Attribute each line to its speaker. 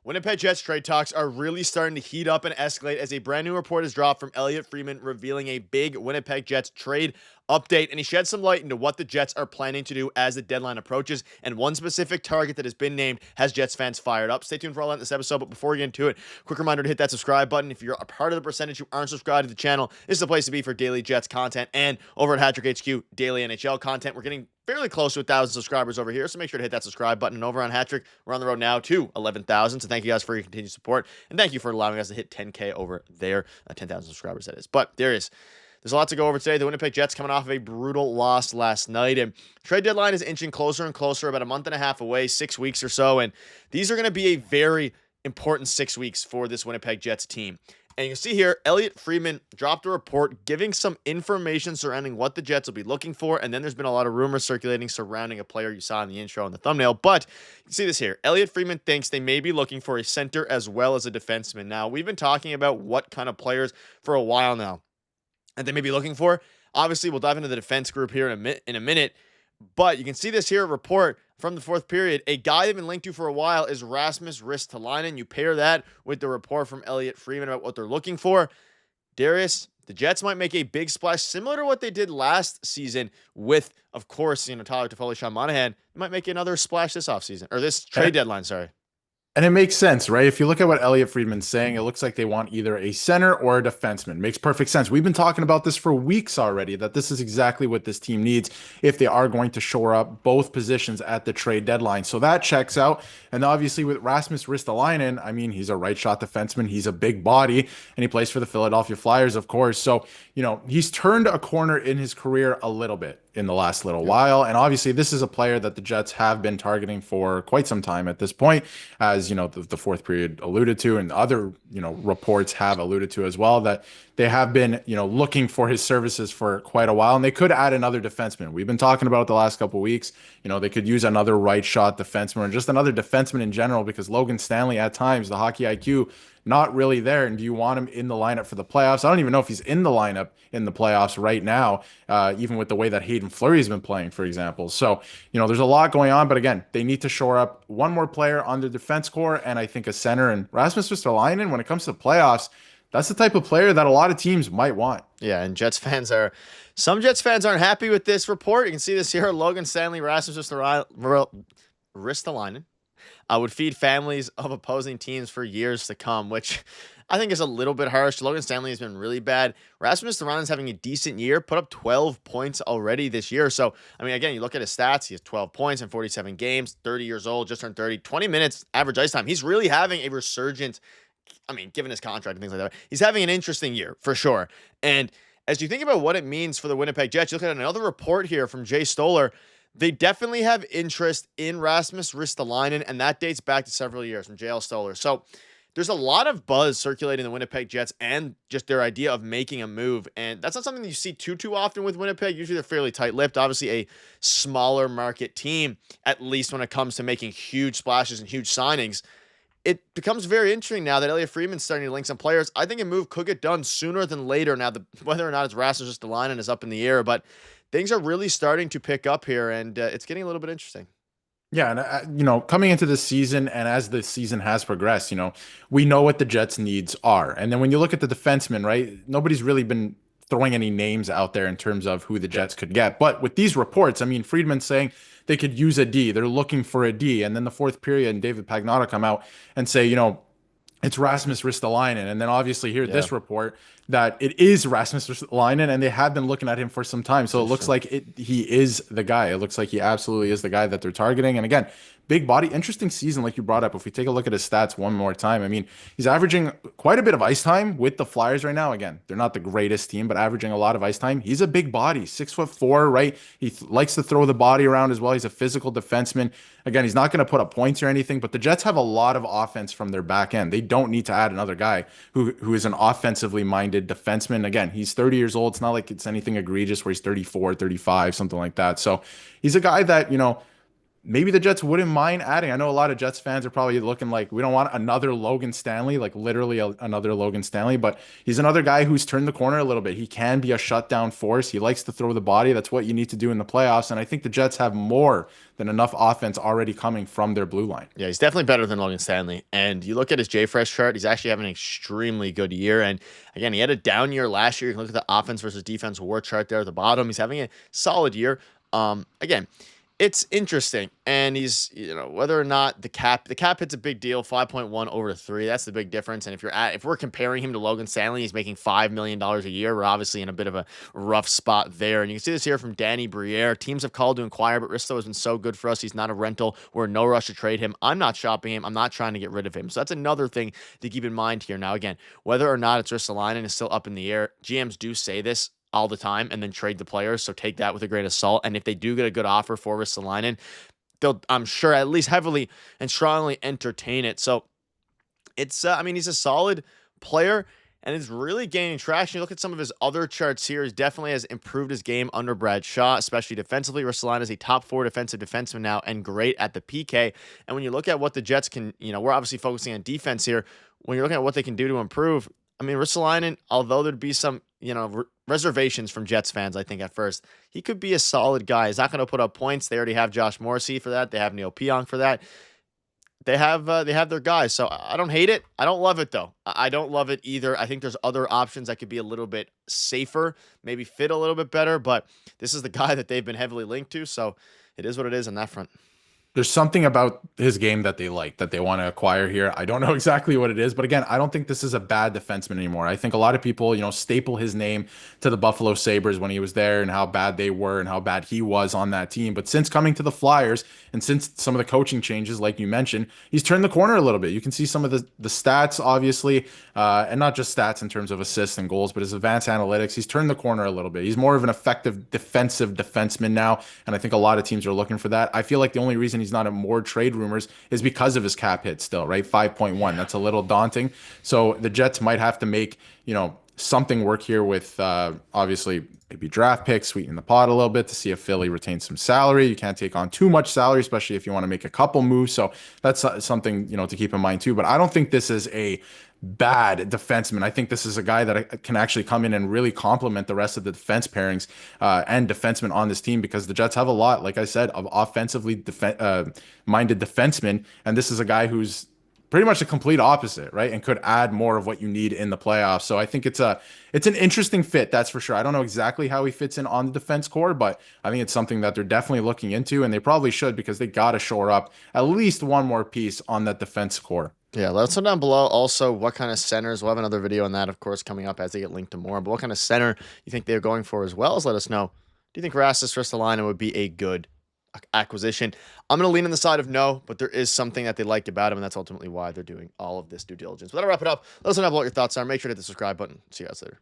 Speaker 1: Winnipeg Jets trade talks are really starting to heat up and escalate as a brand new report has dropped from Elliot Friedman revealing a big Winnipeg Jets trade update, and he shed some light into what the Jets are planning to do as the deadline approaches, and one specific target that has been named has Jets fans fired up. Stay tuned for all that in this episode, but before we get into it, quick reminder to hit that subscribe button. If you're a part of the percentage who aren't subscribed to the channel, this is the place to be for daily Jets content, and over at Hattrick HQ, daily NHL content. We're getting fairly close to 1,000 subscribers over here, so make sure to hit that subscribe button. And over on Hattrick, we're on the road now to 11,000, so thank you guys for your continued support, and thank you for allowing us to hit 10K over there, 10,000 subscribers that is. But there's a lot to go over today. The Winnipeg Jets coming off of a brutal loss last night, and trade deadline is inching closer and closer, about a month and a half away, 6 weeks or so, and these are going to be a very important 6 weeks for this Winnipeg Jets team. And you can see here, Elliot Friedman dropped a report giving some information surrounding what the Jets will be looking for. And then there's been a lot of rumors circulating surrounding a player you saw in the intro and the thumbnail. But you can see this here. Elliot Friedman thinks they may be looking for a center as well as a defenseman. Now, we've been talking about what kind of players for a while now that they may be looking for. Obviously, we'll dive into the defense group here in a minute. But you can see this here report from the fourth period. A guy they've been linked to for a while is Rasmus Ristolainen. You pair that with the report from Elliot Friedman about what they're looking for. Darius, the Jets might make a big splash similar to what they did last season with, of course, Tyler Toffoli, Sean Monahan. They might make another splash this offseason, or this trade deadline, sorry.
Speaker 2: And it makes sense, right? If you look at what Elliot Friedman's saying, it looks like they want either a center or a defenseman. Makes perfect sense. We've been talking about this for weeks already, that this is exactly what this team needs if they are going to shore up both positions at the trade deadline. So that checks out. And obviously with Rasmus Ristolainen, I mean, he's a right shot defenseman. He's a big body, and he plays for the Philadelphia Flyers, of course. So, he's turned a corner in his career a little bit in the last little while. And obviously this is a player that the Jets have been targeting for quite some time at this point, as the fourth period alluded to, and other reports have alluded to as well, that they have been looking for his services for quite a while, and they could add another defenseman. We've been talking about it the last couple of weeks. They could use another right shot defenseman, or just another defenseman in general, because Logan Stanley at times, the hockey IQ, not really there. And do you want him in the lineup for the playoffs? I don't even know if he's in the lineup in the playoffs right now, even with the way that Hayden Fleury has been playing, for example. So, there's a lot going on. But again, they need to shore up one more player on the defense core, and I think a center. And Rasmus Ristolainen, when it comes to the playoffs, that's the type of player that a lot of teams might want.
Speaker 1: Yeah, and some Jets fans aren't happy with this report. You can see this here. Logan Stanley, Rasmus Ristolainen would feed families of opposing teams for years to come, which I think is a little bit harsh. Logan Stanley has been really bad. Rasmus Ristolainen is having a decent year, put up 12 points already this year. So, I mean, again, you look at his stats, he has 12 points in 47 games, 30 years old, just turned 30, 20 minutes average ice time. He's really having a resurgent, given his contract and things like that, he's having an interesting year for sure. And as you think about what it means for the Winnipeg Jets, you look at another report here from Jay Stoller. They definitely have interest in Rasmus Ristolainen, and that dates back to several years from JL Stoller. So there's a lot of buzz circulating the Winnipeg Jets and just their idea of making a move. And that's not something that you see too often with Winnipeg. Usually they're fairly tight-lipped. Obviously a smaller market team, at least when it comes to making huge splashes and huge signings. It becomes very interesting now that Elliot Friedman's starting to link some players. I think a move could get done sooner than later. Now, whether or not it's Rasmus Ristolainen is up in the air, but things are really starting to pick up here, and it's getting a little bit interesting.
Speaker 2: Yeah, and coming into this season, and as the season has progressed, we know what the Jets' needs are. And then when you look at the defensemen, right, nobody's really been throwing any names out there in terms of who the Jets could get. But with these reports, Friedman's saying they could use a D. They're looking for a D. And then the fourth period, and David Pagnotta come out and say, it's Rasmus Ristolainen. And then obviously here, this report that it is Rasmus Ristolainen, and they have been looking at him for some time. So it looks like he is the guy. It looks like he absolutely is the guy that they're targeting. And again, big body, interesting season, like you brought up. If we take a look at his stats one more time, he's averaging quite a bit of ice time with the Flyers right now. Again, they're not the greatest team, but averaging a lot of ice time. He's a big body, 6'4", right? He likes to throw the body around as well. He's a physical defenseman. Again, he's not going to put up points or anything, but the Jets have a lot of offense from their back end. They don't need to add another guy who is an offensively minded defenseman. Again, he's 30 years old. It's not like it's anything egregious where he's 34, 35, something like that. So he's a guy that, maybe the Jets wouldn't mind adding. I know a lot of Jets fans are probably looking like we don't want another Logan Stanley, like literally another Logan Stanley, but he's another guy who's turned the corner a little bit. He can be a shutdown force. He likes to throw the body. That's what you need to do in the playoffs. And I think the Jets have more than enough offense already coming from their blue line.
Speaker 1: Yeah, he's definitely better than Logan Stanley. And you look at his JFresh chart, he's actually having an extremely good year. And again, he had a down year last year. You can look at the offense versus defense war chart there at the bottom. He's having a solid year. Again, it's interesting, and he's, whether or not the cap hit's a big deal. 5.1 over 3, that's the big difference. And if we're comparing him to Logan Stanley, he's making $5 million a year. We're obviously in a bit of a rough spot there, and you can see this here from Danny Briere. Teams have called to inquire, but Risto has been so good for us. He's not a rental. We're in no rush to trade him. I'm not shopping him. I'm not trying to get rid of him. So that's another thing to keep in mind here. Now, again, whether or not it's Ristolainen is still up in the air. GMs do say this all the time and then trade the players. So take that with a grain of salt. And if they do get a good offer for Ristolainen, they'll, I'm sure, at least heavily and strongly entertain it. So it's, he's a solid player and is really gaining traction. You look at some of his other charts here. He definitely has improved his game under Brad Shaw, especially defensively. Ristolainen is a top 4 defensive defenseman now and great at the PK. And when you look at what the Jets can, we're obviously focusing on defense here. When you're looking at what they can do to improve, Ristolainen, although there'd be some, reservations from Jets fans, I think at first, he could be a solid guy. He's not going to put up points. They already have Josh Morrissey for that. They have Neil Pionk for that. They have their guys. So I don't hate it. I don't love it though. I don't love it either. I think there's other options that could be a little bit safer, maybe fit a little bit better, but this is the guy that they've been heavily linked to. So it is what it is on that front.
Speaker 2: There's something about his game that they like, that they want to acquire here. I don't know exactly what it is, but again, I don't think this is a bad defenseman anymore. I think a lot of people, staple his name to the Buffalo Sabres when he was there and how bad they were and how bad he was on that team. But since coming to the Flyers and since some of the coaching changes, like you mentioned, he's turned the corner a little bit. You can see some of the stats, obviously, and not just stats in terms of assists and goals, but his advanced analytics. He's turned the corner a little bit. He's more of an effective defensive defenseman now, and I think a lot of teams are looking for that. I feel like the only reason he's not in more trade rumors is because of his cap hit still, right? 5.1. That's a little daunting. So the Jets might have to make, something work here with obviously maybe draft picks, sweeten the pot a little bit to see if Philly retains some salary. You can't take on too much salary, especially if you want to make a couple moves. So that's something, to keep in mind too. But I don't think this is a bad defenseman. I think this is a guy that can actually come in and really complement the rest of the defense pairings and defensemen on this team, because the Jets have a lot, like I said, of offensively minded defensemen. And this is a guy who's pretty much the complete opposite, right? And could add more of what you need in the playoffs. So I think it's an interesting fit, that's for sure. I don't know exactly how he fits in on the defense core, but I think it's something that they're definitely looking into, and they probably should, because they got to shore up at least one more piece on that defense core.
Speaker 1: Yeah, let us know down below also what kind of centers. We'll have another video on that, of course, coming up as they get linked to more. But what kind of center you think they're going for, as well as let us know. Do you think Rasmus Ristolainen would be a good acquisition? I'm going to lean on the side of no, but there is something that they liked about him, and that's ultimately why they're doing all of this due diligence. But that'll wrap it up. Let us know what your thoughts are. Make sure to hit the subscribe button. See you guys later.